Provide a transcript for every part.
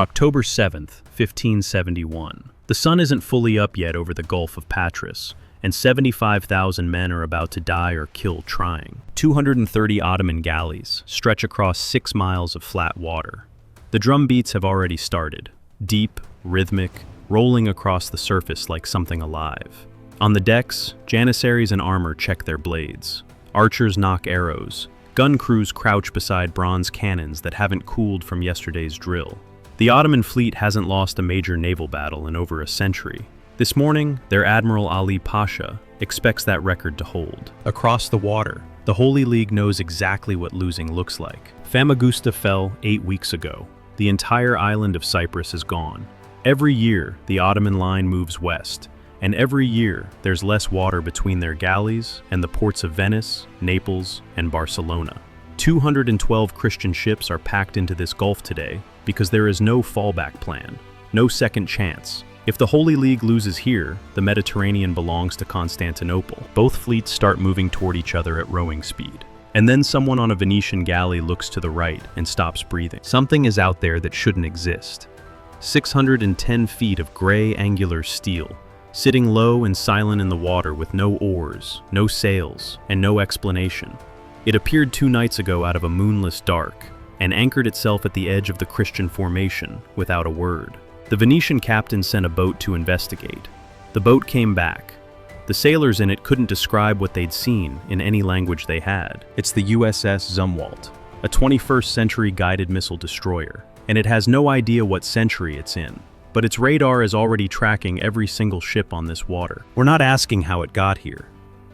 October 7th, 1571. The sun isn't fully up yet over the Gulf of Patras, and 75,000 men are about to die or killed trying. 230 Ottoman galleys stretch across 6 miles of flat water. The drum beats have already started, deep, rhythmic, rolling across the surface like something alive. On the decks, janissaries in armor check their blades. Archers nock arrows. Gun crews crouch beside bronze cannons that haven't cooled from yesterday's drill. The Ottoman fleet hasn't lost a major naval battle in over a century. This morning, their Admiral Ali Pasha expects that record to hold. Across the water, the Holy League knows exactly what losing looks like. Famagusta fell 8 weeks ago. The entire island of Cyprus is gone. Every year, the Ottoman line moves west, and every year, there's less water between their galleys and the ports of Venice, Naples, and Barcelona. 212 Christian ships are packed into this gulf today because there is no fallback plan, no second chance. If the Holy League loses here, the Mediterranean belongs to Constantinople. Both fleets start moving toward each other at rowing speed. And then someone on a Venetian galley looks to the right and stops breathing. Something is out there that shouldn't exist. 610 feet of gray angular steel, sitting low and silent in the water with no oars, no sails, and no explanation. It appeared 2 nights ago out of a moonless dark, and anchored itself at the edge of the Christian formation without a word. The Venetian captain sent a boat to investigate. The boat came back. The sailors in it couldn't describe what they'd seen in any language they had. It's the USS Zumwalt, a 21st century guided missile destroyer, and it has no idea what century it's in. But its radar is already tracking every single ship on this water. We're not asking how it got here.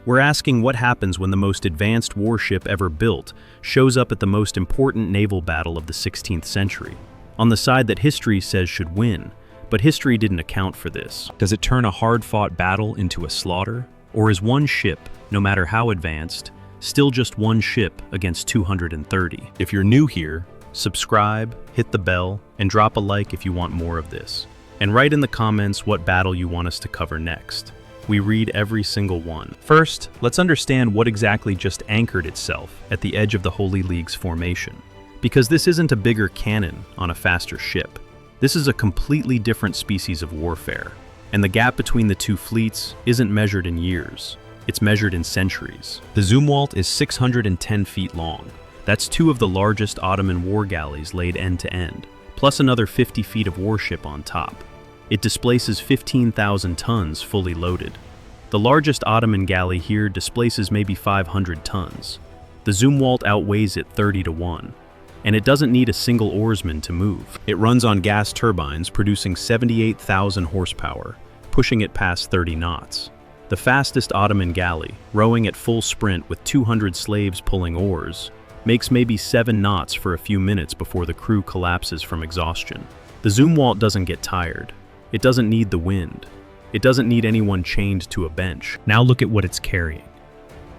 We're asking what happens when the most advanced warship ever built shows up at the most important naval battle of the 16th century, on the side that history says should win, but history didn't account for this. Does it turn a hard-fought battle into a slaughter? Or is one ship, no matter how advanced, still just one ship against 230? If you're new here, subscribe, hit the bell, and drop a like if you want more of this. And write in the comments what battle you want us to cover next. We read every single one. First, let's understand what exactly just anchored itself at the edge of the Holy League's formation. Because this isn't a bigger cannon on a faster ship. This is a completely different species of warfare. And the gap between the two fleets isn't measured in years. It's measured in centuries. The Zumwalt is 610 feet long. That's 2 of the largest Ottoman war galleys laid end to end, plus another 50 feet of warship on top. It displaces 15,000 tons fully loaded. The largest Ottoman galley here displaces maybe 500 tons. The Zumwalt outweighs it 30-1, and it doesn't need a single oarsman to move. It runs on gas turbines producing 78,000 horsepower, pushing it past 30 knots. The fastest Ottoman galley, rowing at full sprint with 200 slaves pulling oars, makes maybe 7 knots for a few minutes before the crew collapses from exhaustion. The Zumwalt doesn't get tired. It doesn't need the wind. It doesn't need anyone chained to a bench. Now look at what it's carrying.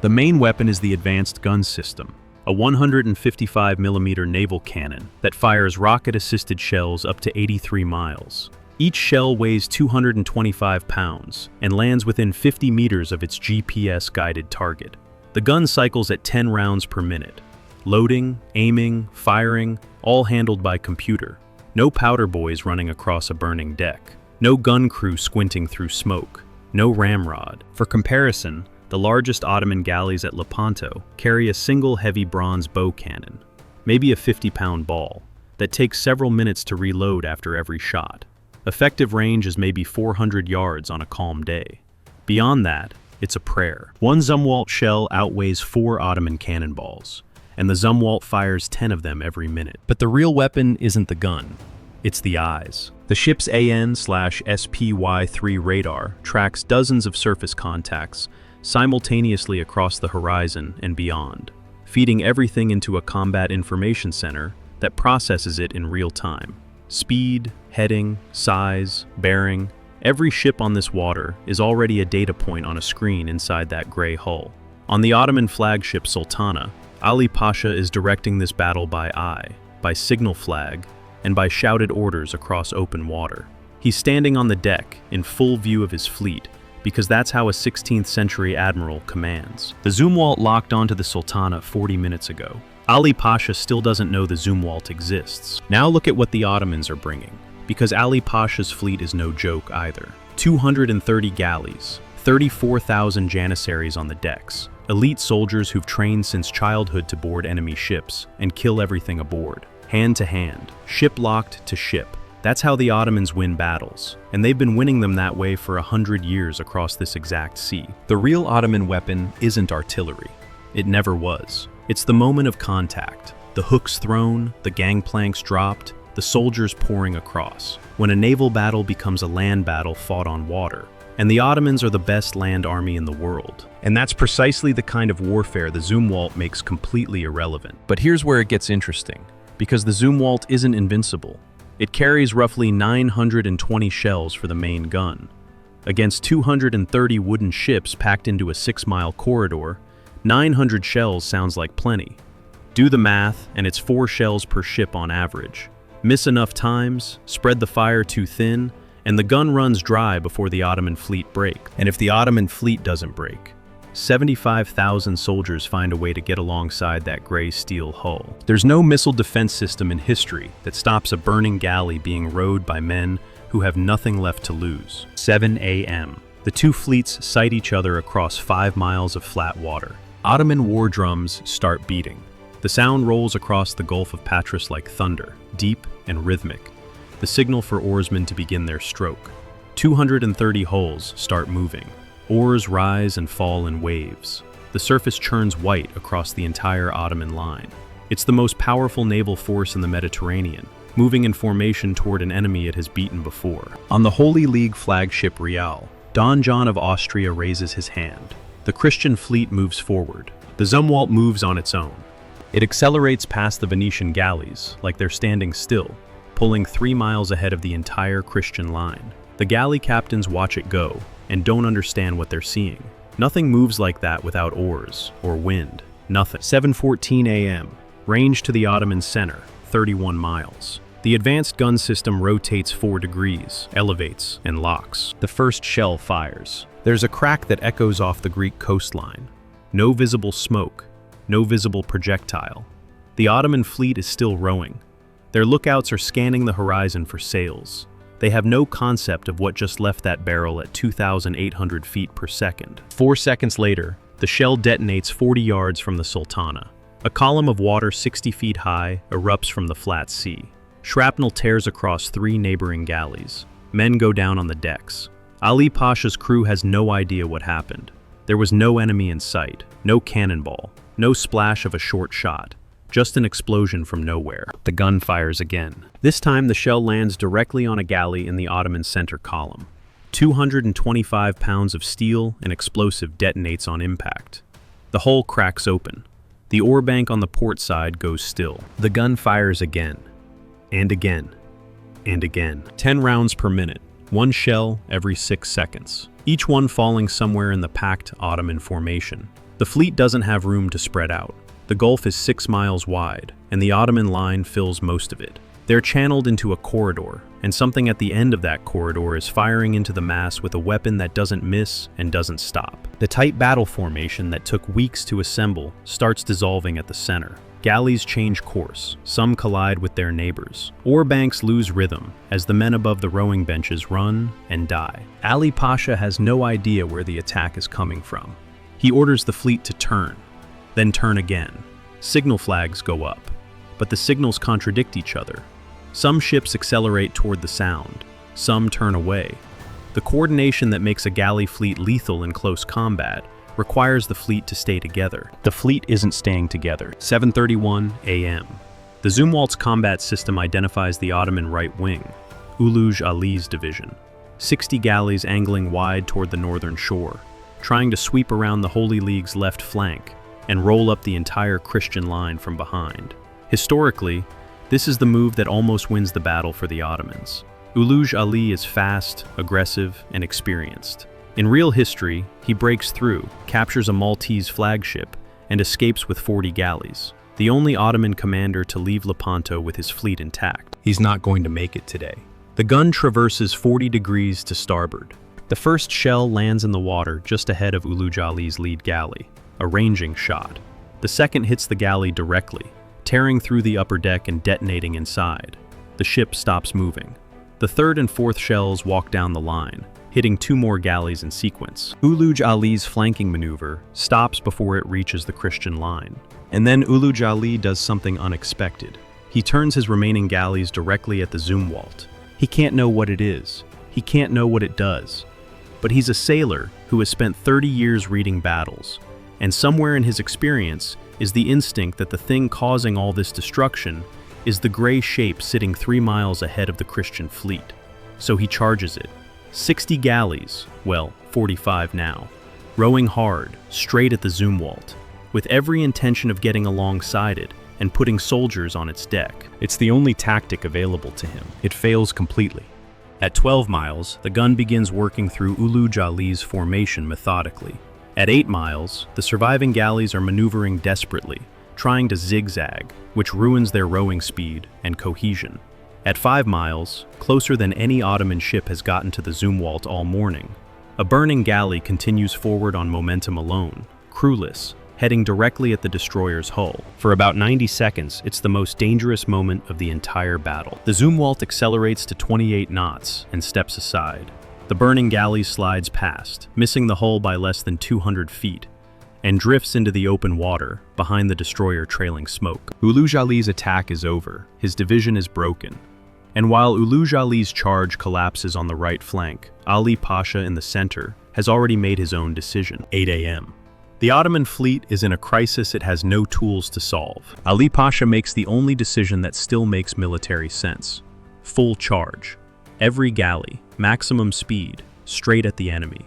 The main weapon is the advanced gun system, a 155mm naval cannon that fires rocket-assisted shells up to 83 miles. Each shell weighs 225 pounds and lands within 50 meters of its GPS-guided target. The gun cycles at 10 rounds per minute. Loading, aiming, firing, all handled by computer. No powder boys running across a burning deck. No gun crew squinting through smoke. No ramrod. For comparison, the largest Ottoman galleys at Lepanto carry a single heavy bronze bow cannon, maybe a 50-pound ball, that takes several minutes to reload after every shot. Effective range is maybe 400 yards on a calm day. Beyond that, it's a prayer. One Zumwalt shell outweighs 4 Ottoman cannonballs, and the Zumwalt fires 10 of them every minute. But the real weapon isn't the gun, it's the eyes. The ship's AN/SPY-3 radar tracks dozens of surface contacts simultaneously across the horizon and beyond, feeding everything into a combat information center that processes it in real time. Speed, heading, size, bearing, every ship on this water is already a data point on a screen inside that gray hull. On the Ottoman flagship Sultana, Ali Pasha is directing this battle by eye, by signal flag, and by shouted orders across open water. He's standing on the deck in full view of his fleet, because that's how a 16th century admiral commands. The Zumwalt locked onto the Sultana 40 minutes ago. Ali Pasha still doesn't know the Zumwalt exists. Now look at what the Ottomans are bringing, because Ali Pasha's fleet is no joke either. 230 galleys, 34,000 janissaries on the decks, elite soldiers who've trained since childhood to board enemy ships and kill everything aboard. Hand to hand, ship locked to ship. That's how the Ottomans win battles, and they've been winning them that way for 100 years across this exact sea. The real Ottoman weapon isn't artillery. It never was. It's the moment of contact. The hooks thrown, the gangplanks dropped, the soldiers pouring across. When a naval battle becomes a land battle fought on water. And the Ottomans are the best land army in the world. And that's precisely the kind of warfare the Zumwalt makes completely irrelevant. But here's where it gets interesting, because the Zumwalt isn't invincible. It carries roughly 920 shells for the main gun. Against 230 wooden ships packed into a 6-mile corridor, 900 shells sounds like plenty. Do the math, and it's 4 shells per ship on average. Miss enough times, spread the fire too thin, and the gun runs dry before the Ottoman fleet breaks. And if the Ottoman fleet doesn't break, 75,000 soldiers find a way to get alongside that gray steel hull. There's no missile defense system in history that stops a burning galley being rowed by men who have nothing left to lose. 7 a.m. The two fleets sight each other across 5 miles of flat water. Ottoman war drums start beating. The sound rolls across the Gulf of Patras like thunder, deep and rhythmic, the signal for oarsmen to begin their stroke. 230 hulls start moving. Oars rise and fall in waves. The surface churns white across the entire Ottoman line. It's the most powerful naval force in the Mediterranean, moving in formation toward an enemy it has beaten before. On the Holy League flagship Real, Don John of Austria raises his hand. The Christian fleet moves forward. The Zumwalt moves on its own. It accelerates past the Venetian galleys, like they're standing still, pulling 3 miles ahead of the entire Christian line. The galley captains watch it go, and don't understand what they're seeing. Nothing moves like that without oars or wind. Nothing. 7:14 a.m. Range to the Ottoman center, 31 miles. The advanced gun system rotates 4 degrees, elevates, and locks. The first shell fires. There's a crack that echoes off the Greek coastline. No visible smoke, no visible projectile. The Ottoman fleet is still rowing. Their lookouts are scanning the horizon for sails. They have no concept of what just left that barrel at 2,800 feet per second. 4 seconds later, the shell detonates 40 yards from the Sultana. A column of water 60 feet high erupts from the flat sea. Shrapnel tears across 3 neighboring galleys. Men go down on the decks. Ali Pasha's crew has no idea what happened. There was no enemy in sight, no cannonball, no splash of a short shot. Just an explosion from nowhere. The gun fires again. This time the shell lands directly on a galley in the Ottoman center column. 225 pounds of steel and explosive detonates on impact. The hull cracks open. The ore bank on the port side goes still. The gun fires again, and again, and again. 10 rounds per minute, 1 shell every 6 seconds, each one falling somewhere in the packed Ottoman formation. The fleet doesn't have room to spread out. The Gulf is 6 miles wide, and the Ottoman line fills most of it. They're channeled into a corridor, and something at the end of that corridor is firing into the mass with a weapon that doesn't miss and doesn't stop. The tight battle formation that took weeks to assemble starts dissolving at the center. Galleys change course, some collide with their neighbors. Ore banks lose rhythm as the men above the rowing benches run and die. Ali Pasha has no idea where the attack is coming from. He orders the fleet to turn, then turn again. Signal flags go up, but the signals contradict each other. Some ships accelerate toward the sound, some turn away. The coordination that makes a galley fleet lethal in close combat requires the fleet to stay together. The fleet isn't staying together. 7:31 a.m. The Zumwalt's combat system identifies the Ottoman right wing, Uluj Ali's division. 60 galleys angling wide toward the northern shore, trying to sweep around the Holy League's left flank and roll up the entire Christian line from behind. Historically, this is the move that almost wins the battle for the Ottomans. Uluj Ali is fast, aggressive, and experienced. In real history, he breaks through, captures a Maltese flagship, and escapes with 40 galleys. The only Ottoman commander to leave Lepanto with his fleet intact. He's not going to make it today. The gun traverses 40 degrees to starboard. The first shell lands in the water just ahead of Uluj Ali's lead galley, a ranging shot. The The second hits the galley directly, tearing through the upper deck and detonating inside. The ship stops moving. The third and fourth shells walk down the line, hitting 2 more galleys in sequence. Uluj Ali's flanking maneuver stops before it reaches the Christian line. And then Uluj Ali does something unexpected. He turns his remaining galleys directly at the Zumwalt. He can't know what it is. He can't know what it does. But he's a sailor who has spent 30 years reading battles, and somewhere in his experience is the instinct that the thing causing all this destruction is the gray shape sitting 3 miles ahead of the Christian fleet. So he charges it. 60 galleys, well, 45 now, rowing hard, straight at the Zumwalt, with every intention of getting alongside it and putting soldiers on its deck. It's the only tactic available to him. It fails completely. At 12 miles, the gun begins working through Uluj Ali's formation methodically. At 8 miles, the surviving galleys are maneuvering desperately, trying to zigzag, which ruins their rowing speed and cohesion. At 5 miles, closer than any Ottoman ship has gotten to the Zumwalt all morning, a burning galley continues forward on momentum alone, crewless, heading directly at the destroyer's hull. For about 90 seconds, it's the most dangerous moment of the entire battle. The Zumwalt accelerates to 28 knots and steps aside. The burning galley slides past, missing the hull by less than 200 feet, and drifts into the open water, behind the destroyer trailing smoke. Uluj Ali's attack is over. His division is broken. And while Uluj Ali's charge collapses on the right flank, Ali Pasha in the center has already made his own decision. 8 a.m. The Ottoman fleet is in a crisis it has no tools to solve. Ali Pasha makes the only decision that still makes military sense. Full charge. Every galley, maximum speed, straight at the enemy.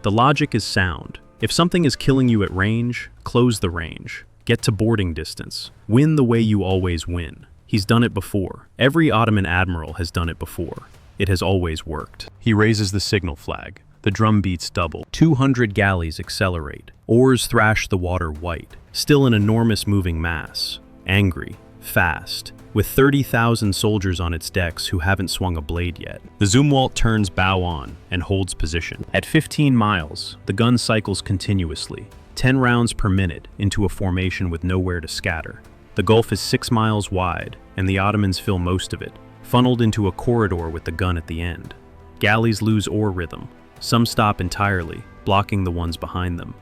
The logic is sound. If something is killing you at range, close the range. Get to boarding distance. Win the way you always win. He's done it before. Every Ottoman admiral has done it before. It has always worked. He raises the signal flag. The drum beats double. 200 galleys accelerate. Oars thrash the water white. Still an enormous moving mass. Angry. Fast. With 30,000 soldiers on its decks who haven't swung a blade yet. The Zumwalt turns bow on and holds position. At 15 miles, the gun cycles continuously, 10 rounds per minute into a formation with nowhere to scatter. The Gulf is 6 miles wide, and the Ottomans fill most of it, funneled into a corridor with the gun at the end. Galleys lose oar rhythm. Some stop entirely, blocking the ones behind them.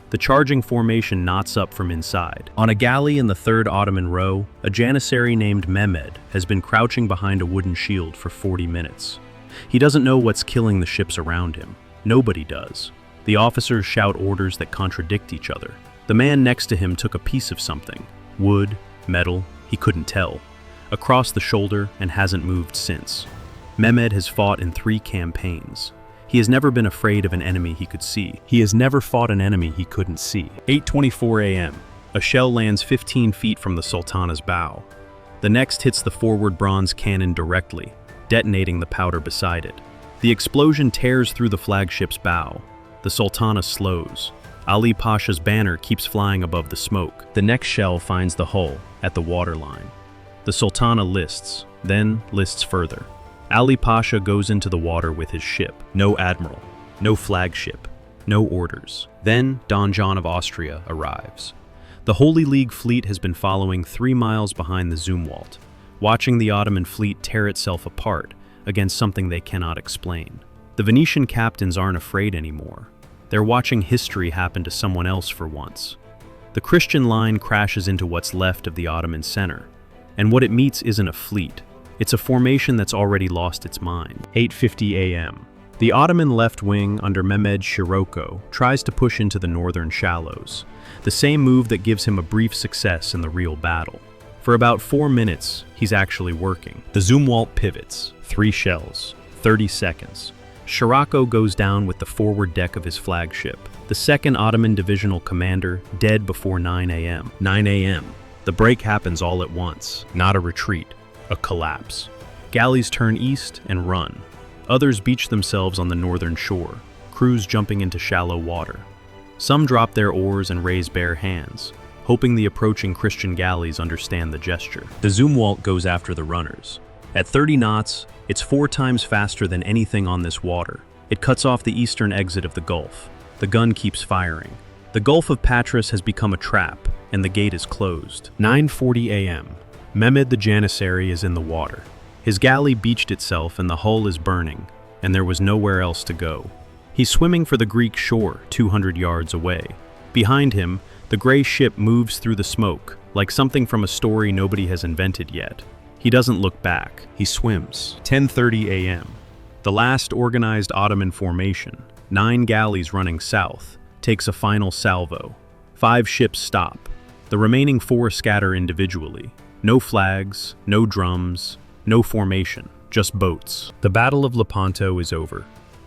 The charging formation knots up from inside. On a galley in the 3rd Ottoman row, a janissary named Mehmed has been crouching behind a wooden shield for 40 minutes. He doesn't know what's killing the ships around him. Nobody does. The officers shout orders that contradict each other. The man next to him took a piece of something. Wood, metal, he couldn't tell. Across the shoulder and hasn't moved since. Mehmed has fought in 3 campaigns. He has never been afraid of an enemy he could see. He has never fought an enemy he couldn't see. 8:24 a.m. A shell lands 15 feet from the Sultana's bow. The next hits the forward bronze cannon directly, detonating the powder beside it. The explosion tears through the flagship's bow. The Sultana slows. Ali Pasha's banner keeps flying above the smoke. The next shell finds the hull at the waterline. The Sultana lists, then lists further. Ali Pasha goes into the water with his ship. No admiral, no flagship, no orders. Then Don John of Austria arrives. The Holy League fleet has been following 3 miles behind the Zumwalt, watching the Ottoman fleet tear itself apart against something they cannot explain. The Venetian captains aren't afraid anymore. They're watching history happen to someone else for once. The Christian line crashes into what's left of the Ottoman center, and what it meets isn't a fleet. It's a formation that's already lost its mind. 8:50 a.m. The Ottoman left wing under Mehmed Shiroko tries to push into the northern shallows, the same move that gives him a brief success in the real battle. For about 4 minutes, he's actually working. The Zumwalt pivots, 3 shells, 30 seconds. Shiroko goes down with the forward deck of his flagship. The 2nd Ottoman divisional commander dead before 9 a.m. 9 a.m. The break happens all at once, not a retreat. A collapse. Galleys turn east and run. Others beach themselves on the northern shore, crews jumping into shallow water. Some drop their oars and raise bare hands, hoping the approaching Christian galleys understand the gesture. The Zumwalt goes after the runners. At 30 knots, it's 4 times faster than anything on this water. It cuts off the eastern exit of the Gulf. The gun keeps firing. The Gulf of Patras has become a trap, and the gate is closed. 9:40 a.m. Mehmed the Janissary is in the water. His galley beached itself and the hull is burning, and there was nowhere else to go. He's swimming for the Greek shore, 200 yards away. Behind him, the gray ship moves through the smoke, like something from a story nobody has invented yet. He doesn't look back. He swims. 10:30 a.m. The last organized Ottoman formation, 9 galleys running south, takes a final salvo. 5 ships stop. The remaining 4 scatter individually. No flags, no drums, no formation, just boats. The Battle of Lepanto is over.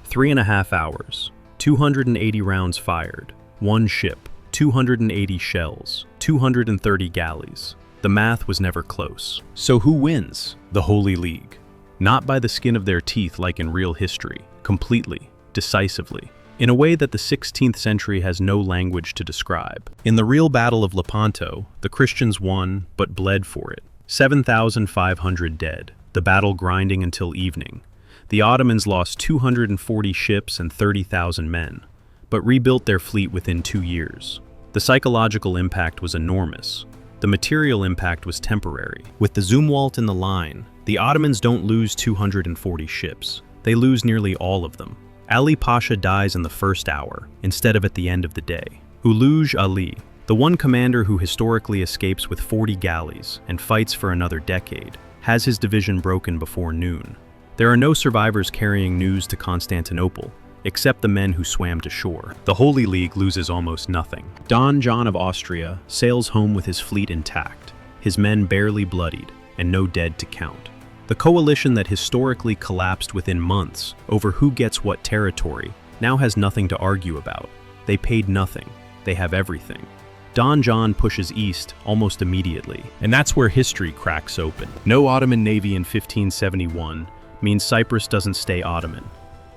3.5 hours, 280 rounds fired, 1 ship, 280 shells, 230 galleys. The math was never close. So who wins? The Holy League. Not by the skin of their teeth like in real history, completely, decisively, in a way that the 16th century has no language to describe. In the real Battle of Lepanto, the Christians won, but bled for it. 7,500 dead, the battle grinding until evening. The Ottomans lost 240 ships and 30,000 men, but rebuilt their fleet within 2 years. The psychological impact was enormous. The material impact was temporary. With the Zumwalt in the line, the Ottomans don't lose 240 ships. They lose nearly all of them. Ali Pasha dies in the first hour, instead of at the end of the day. Uluj Ali, the one commander who historically escapes with 40 galleys and fights for another decade, has his division broken before noon. There are no survivors carrying news to Constantinople, except the men who swam to shore. The Holy League loses almost nothing. Don John of Austria sails home with his fleet intact, his men barely bloodied, and no dead to count. The coalition that historically collapsed within months over who gets what territory now has nothing to argue about. They paid nothing. They have everything. Don John pushes east almost immediately, and that's where history cracks open. No Ottoman navy in 1571 means Cyprus doesn't stay Ottoman.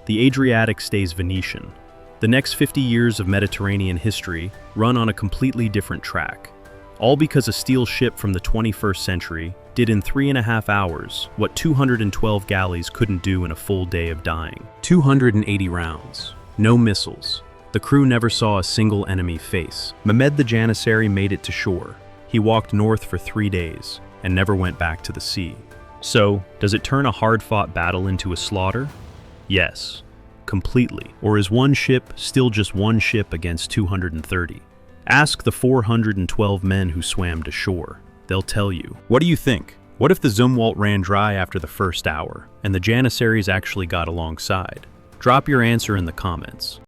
The Adriatic stays Venetian. The next 50 years of Mediterranean history run on a completely different track. All because a steel ship from the 21st century did in 3.5 hours what 212 galleys couldn't do in a full day of dying. 280 rounds, no missiles. The crew never saw a single enemy face. Mehmed the Janissary made it to shore. He walked north for 3 days and never went back to the sea. So, does it turn a hard-fought battle into a slaughter? Yes, completely. Or is one ship still just one ship against 230? Ask the 412 men who swam to shore. They'll tell you. What do you think? What if the Zumwalt ran dry after the first hour, and the Janissaries actually got alongside? Drop your answer in the comments.